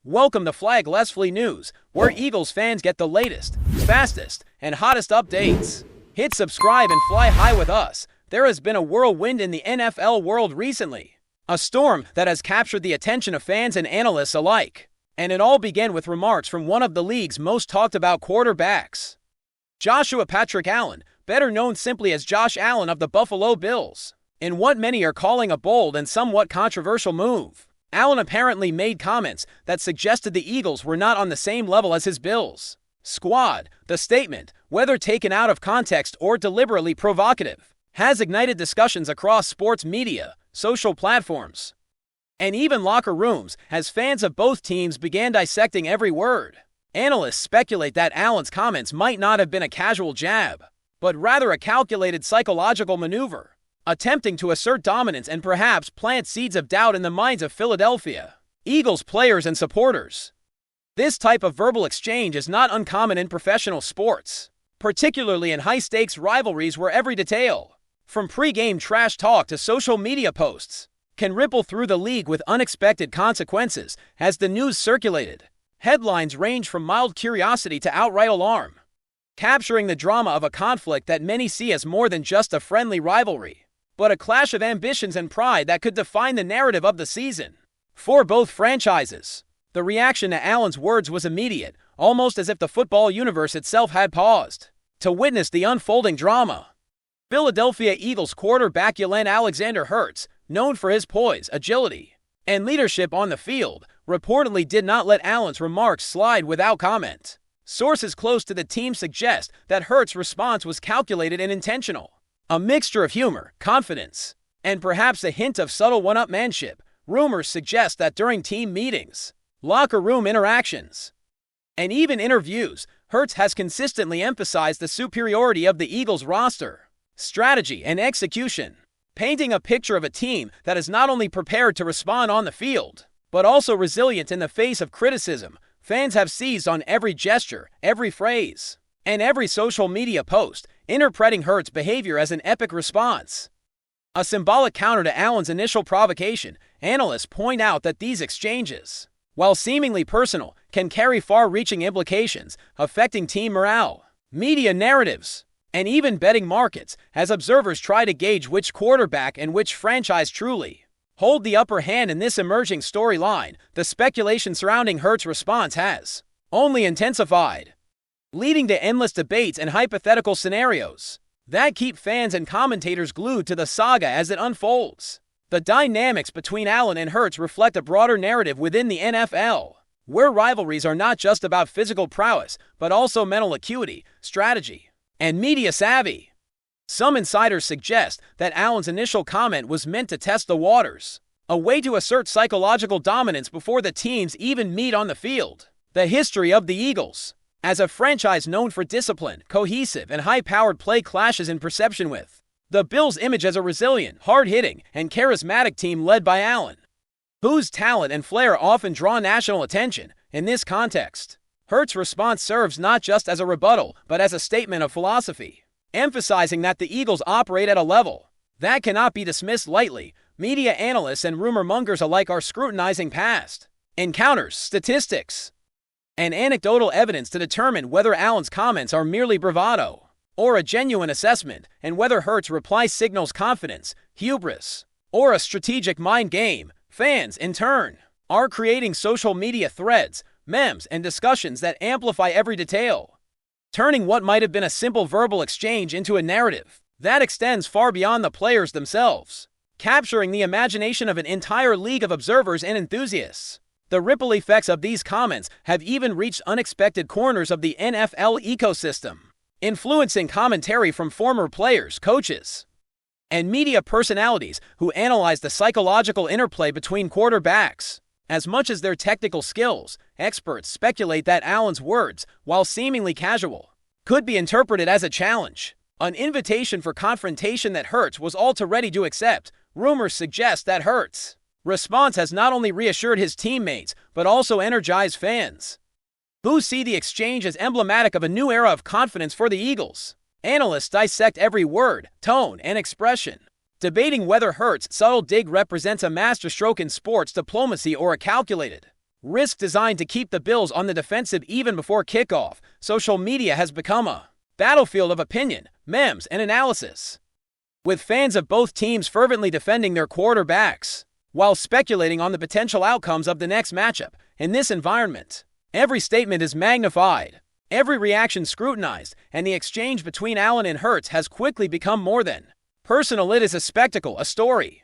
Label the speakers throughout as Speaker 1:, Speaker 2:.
Speaker 1: Welcome to FlyEaglesFly News, where Eagles fans get the latest, fastest, and hottest updates. Hit subscribe and fly high with us. There has been a whirlwind in the NFL world recently. A storm that has captured the attention of fans and analysts alike. And it all began with remarks from one of the league's most talked about quarterbacks. Joshua Patrick Allen, better known simply as Josh Allen of the Buffalo Bills. In what many are calling a bold and somewhat controversial move. Allen apparently made comments that suggested the Eagles were not on the same level as his Bills squad. The statement, whether taken out of context or deliberately provocative, has ignited discussions across sports media, social platforms, and even locker rooms as fans of both teams began dissecting every word. Analysts speculate that Allen's comments might not have been a casual jab, but rather a calculated psychological maneuver, attempting to assert dominance and perhaps plant seeds of doubt in the minds of Philadelphia Eagles players and supporters. This type of verbal exchange is not uncommon in professional sports, particularly in high-stakes rivalries where every detail, from pre-game trash talk to social media posts, can ripple through the league with unexpected consequences. As the news circulated, headlines range from mild curiosity to outright alarm, capturing the drama of a conflict that many see as more than just a friendly rivalry, but a clash of ambitions and pride that could define the narrative of the season. For both franchises, the reaction to Allen's words was immediate, almost as if the football universe itself had paused to witness the unfolding drama. Philadelphia Eagles quarterback Jalen Hurts, known for his poise, agility, and leadership on the field, reportedly did not let Allen's remarks slide without comment. Sources close to the team suggest that Hurts' response was calculated and intentional. A mixture of humor, confidence, and perhaps a hint of subtle one-upmanship. Rumors suggest that during team meetings, locker room interactions, and even interviews, Hurts has consistently emphasized the superiority of the Eagles' roster, strategy, and execution, painting a picture of a team that is not only prepared to respond on the field, but also resilient in the face of criticism. Fans have seized on every gesture, every phrase, and every social media post, interpreting Hurts' behavior as an epic response, a symbolic counter to Allen's initial provocation. Analysts point out that these exchanges, while seemingly personal, can carry far-reaching implications, affecting team morale, media narratives, and even betting markets, as observers try to gauge which quarterback and which franchise truly hold the upper hand in this emerging storyline. The speculation surrounding Hurts' response has only intensified, leading to endless debates and hypothetical scenarios that keep fans and commentators glued to the saga as it unfolds. The dynamics between Allen and Hurts reflect a broader narrative within the NFL, where rivalries are not just about physical prowess, but also mental acuity, strategy, and media savvy. Some insiders suggest that Allen's initial comment was meant to test the waters, a way to assert psychological dominance before the teams even meet on the field. The history of the Eagles, as a franchise known for discipline, cohesive, and high-powered play, clashes in perception with the Bills' image as a resilient, hard-hitting, and charismatic team led by Allen, whose talent and flair often draw national attention. In this context, Hurts' response serves not just as a rebuttal, but as a statement of philosophy, emphasizing that the Eagles operate at a level that cannot be dismissed lightly. Media analysts and rumor mongers alike are scrutinizing past encounters, statistics, and anecdotal evidence to determine whether Allen's comments are merely bravado or a genuine assessment, and whether Hurts' reply signals confidence, hubris, or a strategic mind game. Fans, in turn, are creating social media threads, memes, and discussions that amplify every detail, turning what might have been a simple verbal exchange into a narrative that extends far beyond the players themselves, capturing the imagination of an entire league of observers and enthusiasts. The ripple effects of these comments have even reached unexpected corners of the NFL ecosystem, influencing commentary from former players, coaches, and media personalities who analyze the psychological interplay between quarterbacks. As much as their technical skills, experts speculate that Allen's words, while seemingly casual, could be interpreted as a challenge, an invitation for confrontation that Hurts was all too ready to accept. Rumors suggest that Hurts' response has not only reassured his teammates, but also energized fans, who see the exchange as emblematic of a new era of confidence for the Eagles. Analysts dissect every word, tone, and expression, debating whether Hurts' subtle dig represents a masterstroke in sports diplomacy or a calculated, risk designed to keep the Bills on the defensive even before kickoff. Social media has become a battlefield of opinion, memes, and analysis, with fans of both teams fervently defending their quarterbacks while speculating on the potential outcomes of the next matchup. In this environment, every statement is magnified, every reaction scrutinized, and the exchange between Allen and Hurts has quickly become more than personal. It is a spectacle, a story,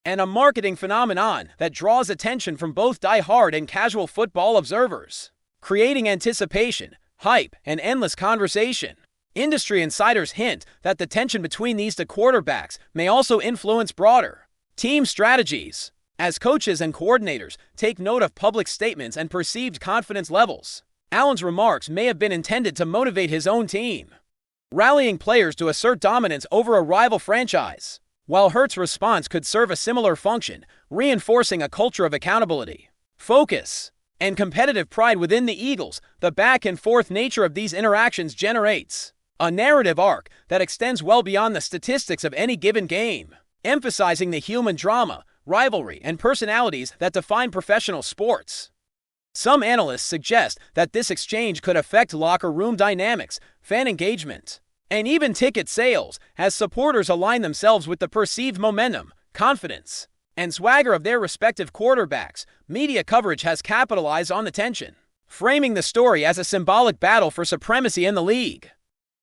Speaker 1: and a marketing phenomenon that draws attention from both die-hard and casual football observers, creating anticipation, hype, and endless conversation. Industry insiders hint that the tension between these two quarterbacks may also influence broader team strategies, as coaches and coordinators take note of public statements and perceived confidence levels. Allen's remarks may have been intended to motivate his own team, rallying players to assert dominance over a rival franchise, while Hurts' response could serve a similar function, reinforcing a culture of accountability, focus, and competitive pride within the Eagles. The back-and-forth nature of these interactions generates a narrative arc that extends well beyond the statistics of any given game, emphasizing the human drama, rivalry, and personalities that define professional sports. Some analysts suggest that this exchange could affect locker room dynamics, fan engagement, and even ticket sales, as supporters align themselves with the perceived momentum, confidence, and swagger of their respective quarterbacks. Media coverage has capitalized on the tension, framing the story as a symbolic battle for supremacy in the league,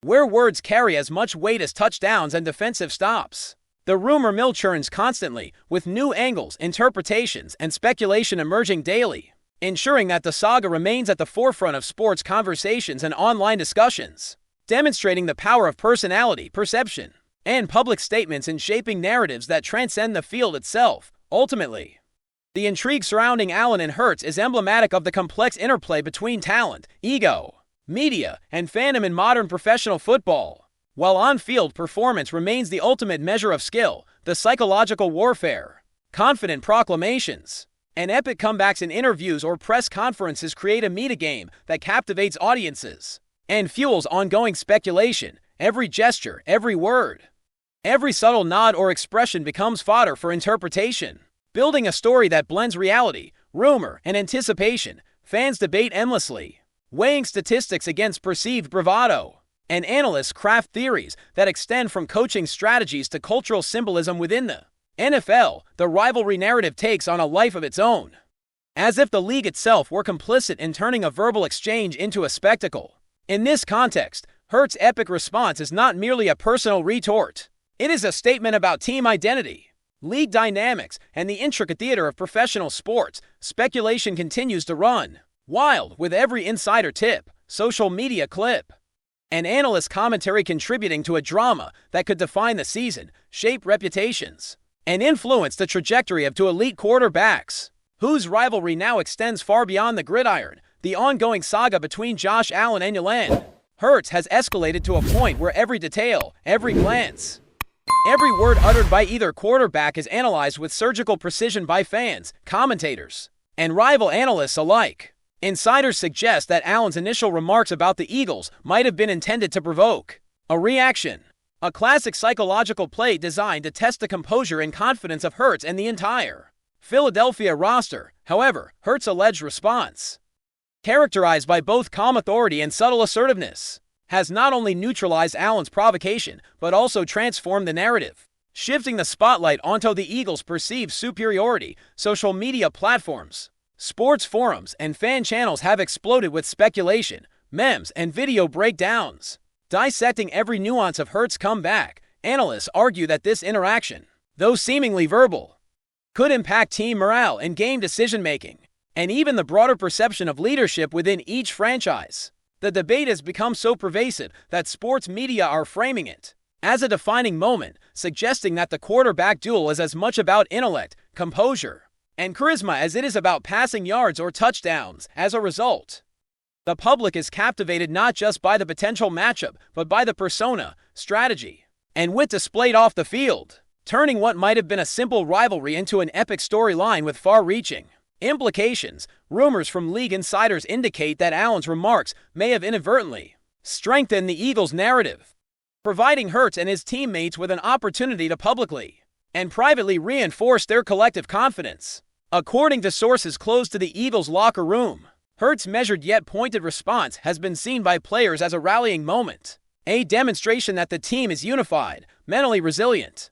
Speaker 1: where words carry as much weight as touchdowns and defensive stops. The rumor mill churns constantly, with new angles, interpretations, and speculation emerging daily, ensuring that the saga remains at the forefront of sports conversations and online discussions, demonstrating the power of personality, perception, and public statements in shaping narratives that transcend the field itself. Ultimately, the intrigue surrounding Allen and Hurts is emblematic of the complex interplay between talent, ego, media, and fandom in modern professional football. While on-field performance remains the ultimate measure of skill, the psychological warfare, confident proclamations, and epic comebacks in interviews or press conferences create a metagame that captivates audiences and fuels ongoing speculation. Every gesture, every word, every subtle nod or expression becomes fodder for interpretation, building a story that blends reality, rumor, and anticipation. Fans debate endlessly, weighing statistics against perceived bravado, and analysts craft theories that extend from coaching strategies to cultural symbolism within the NFL. The rivalry narrative takes on a life of its own, as if the league itself were complicit in turning a verbal exchange into a spectacle. In this context, Hurts' epic response is not merely a personal retort. It is a statement about team identity, league dynamics, and the intricate theater of professional sports. Speculation continues to run wild, with every insider tip, social media clip, and analyst commentary contributing to a drama that could define the season, shape reputations, and influence the trajectory of two elite quarterbacks, whose rivalry now extends far beyond the gridiron. The ongoing saga between Josh Allen and Jalen Hurts has escalated to a point where every detail, every glance, every word uttered by either quarterback is analyzed with surgical precision by fans, commentators, and rival analysts alike. Insiders suggest that Allen's initial remarks about the Eagles might have been intended to provoke a reaction, a classic psychological play designed to test the composure and confidence of Hurts and the entire Philadelphia roster. However, Hurts' alleged response, characterized by both calm authority and subtle assertiveness, has not only neutralized Allen's provocation, but also transformed the narrative, shifting the spotlight onto the Eagles' perceived superiority. Social media platforms, sports forums, and fan channels have exploded with speculation, memes, and video breakdowns, dissecting every nuance of Hurts' comeback. Analysts argue that this interaction, though seemingly verbal, could impact team morale and game decision-making, and even the broader perception of leadership within each franchise. The debate has become so pervasive that sports media are framing it as a defining moment, suggesting that the quarterback duel is as much about intellect, composure, and charisma as it is about passing yards or touchdowns. As a result, the public is captivated not just by the potential matchup, but by the persona, strategy, and wit displayed off the field, turning what might have been a simple rivalry into an epic storyline with far-reaching implications. Rumors from league insiders indicate that Allen's remarks may have inadvertently strengthened the Eagles' narrative, providing Hurts and his teammates with an opportunity to publicly and privately reinforce their collective confidence. According to sources close to the Eagles' locker room, Hurts' measured yet pointed response has been seen by players as a rallying moment, a demonstration that the team is unified, mentally resilient,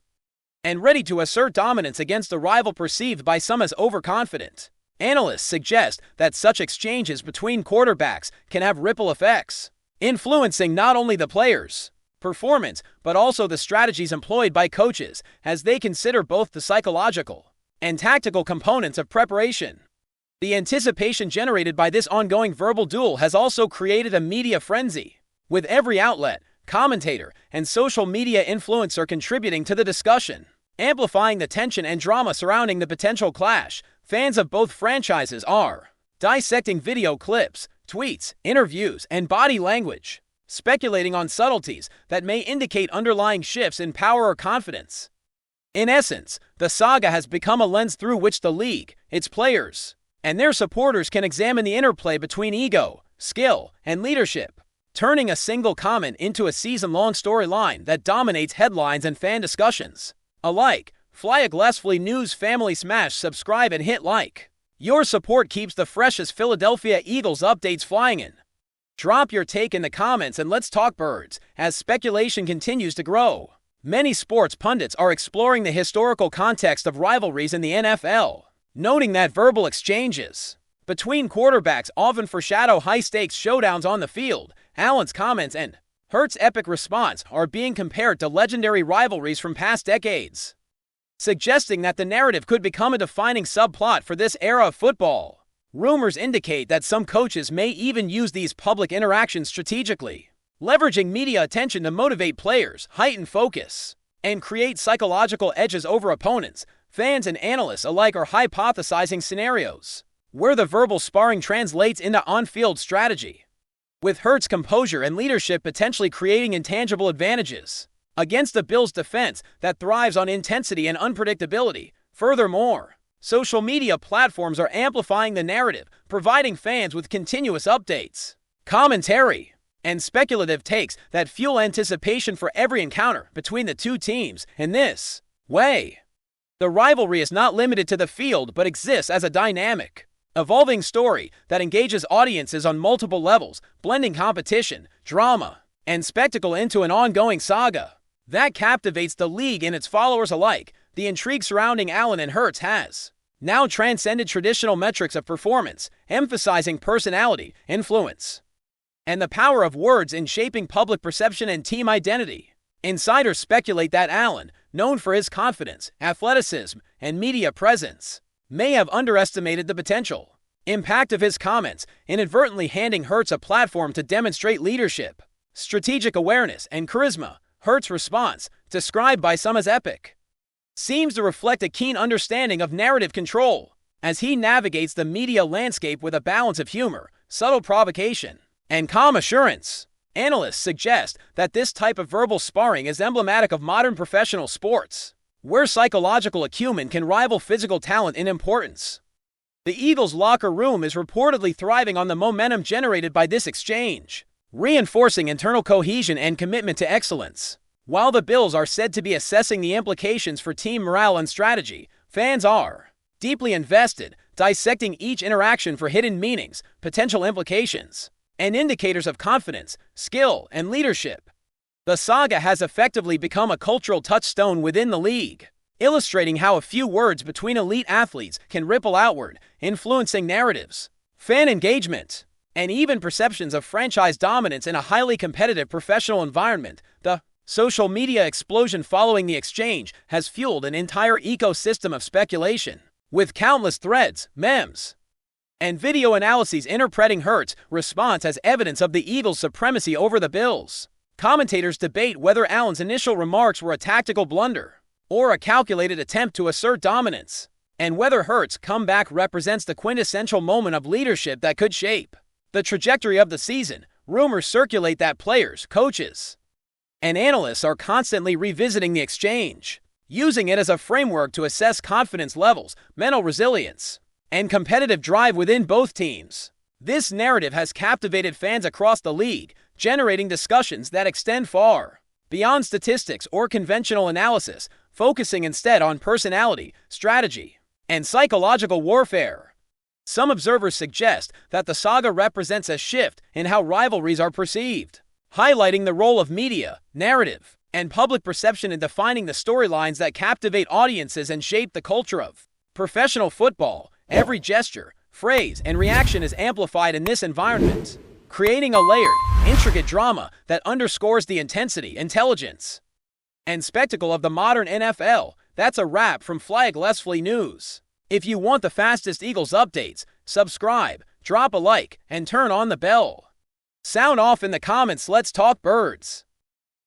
Speaker 1: and ready to assert dominance against a rival perceived by some as overconfident. Analysts suggest that such exchanges between quarterbacks can have ripple effects, influencing not only the players' performance but also the strategies employed by coaches as they consider both the psychological and tactical components of preparation. The anticipation generated by this ongoing verbal duel has also created a media frenzy, with every outlet, commentator, and social media influencer contributing to the discussion, amplifying the tension and drama surrounding the potential clash. Fans of both franchises are dissecting video clips, tweets, interviews, and body language, speculating on subtleties that may indicate underlying shifts in power or confidence. In essence, the saga has become a lens through which the league, its players, and their supporters can examine the interplay between ego, skill, and leadership, turning a single comment into a season-long storyline that dominates headlines and fan discussions alike. FlyEaglesFly News family, smash subscribe and hit like. Your support keeps the freshest Philadelphia Eagles updates flying in. Drop your take in the comments and let's talk birds as speculation continues to grow. Many sports pundits are exploring the historical context of rivalries in the NFL, noting that verbal exchanges between quarterbacks often foreshadow high-stakes showdowns on the field. Allen's comments and Hurts' epic response are being compared to legendary rivalries from past decades, suggesting that the narrative could become a defining subplot for this era of football. Rumors indicate that some coaches may even use these public interactions strategically, leveraging media attention to motivate players, heighten focus, and create psychological edges over opponents. Fans and analysts alike are hypothesizing scenarios where the verbal sparring translates into on-field strategy, with Hurts' composure and leadership potentially creating intangible advantages against the Bills' defense that thrives on intensity and unpredictability. Furthermore, social media platforms are amplifying the narrative, providing fans with continuous updates, commentary, and speculative takes that fuel anticipation for every encounter between the two teams. In this way, the rivalry is not limited to the field but exists as a dynamic, evolving story that engages audiences on multiple levels, blending competition, drama, and spectacle into an ongoing saga that captivates the league and its followers alike. The intrigue surrounding Allen and Hurts has now transcended traditional metrics of performance, emphasizing personality, influence, and the power of words in shaping public perception and team identity. Insiders speculate that Allen, known for his confidence, athleticism, and media presence, may have underestimated the potential impact of his comments, inadvertently handing Hurts a platform to demonstrate leadership, strategic awareness, and charisma. Hurts' response, described by some as epic, seems to reflect a keen understanding of narrative control as he navigates the media landscape with a balance of humor, subtle provocation, and calm assurance. Analysts suggest that this type of verbal sparring is emblematic of modern professional sports, where psychological acumen can rival physical talent in importance. The Eagles' locker room is reportedly thriving on the momentum generated by this exchange, reinforcing internal cohesion and commitment to excellence. While the Bills are said to be assessing the implications for team morale and strategy, fans are deeply invested, dissecting each interaction for hidden meanings, potential implications, and indicators of confidence, skill, and leadership. The saga has effectively become a cultural touchstone within the league, illustrating how a few words between elite athletes can ripple outward, influencing narratives, fan engagement, and even perceptions of franchise dominance in a highly competitive professional environment. The social media explosion following the exchange has fueled an entire ecosystem of speculation, with countless threads, memes, and video analyses interpreting Hurts' response as evidence of the Eagles' supremacy over the Bills. Commentators debate whether Allen's initial remarks were a tactical blunder or a calculated attempt to assert dominance, and whether Hurts' comeback represents the quintessential moment of leadership that could shape the trajectory of the season. Rumors circulate that players, coaches, and analysts are constantly revisiting the exchange, using it as a framework to assess confidence levels, mental resilience, and competitive drive within both teams. This narrative has captivated fans across the league, generating discussions that extend far beyond statistics or conventional analysis, focusing instead on personality, strategy, and psychological warfare. Some observers suggest that the saga represents a shift in how rivalries are perceived, highlighting the role of media, narrative, and public perception in defining the storylines that captivate audiences and shape the culture of professional football. Every gesture, phrase, and reaction is amplified in this environment, creating a layered, intricate drama that underscores the intensity, intelligence, and spectacle of the modern NFL. That's a wrap from FlyEaglesFly News. If you want the fastest Eagles updates, subscribe, drop a like, and turn on the bell. Sound off in the comments. Let's talk birds.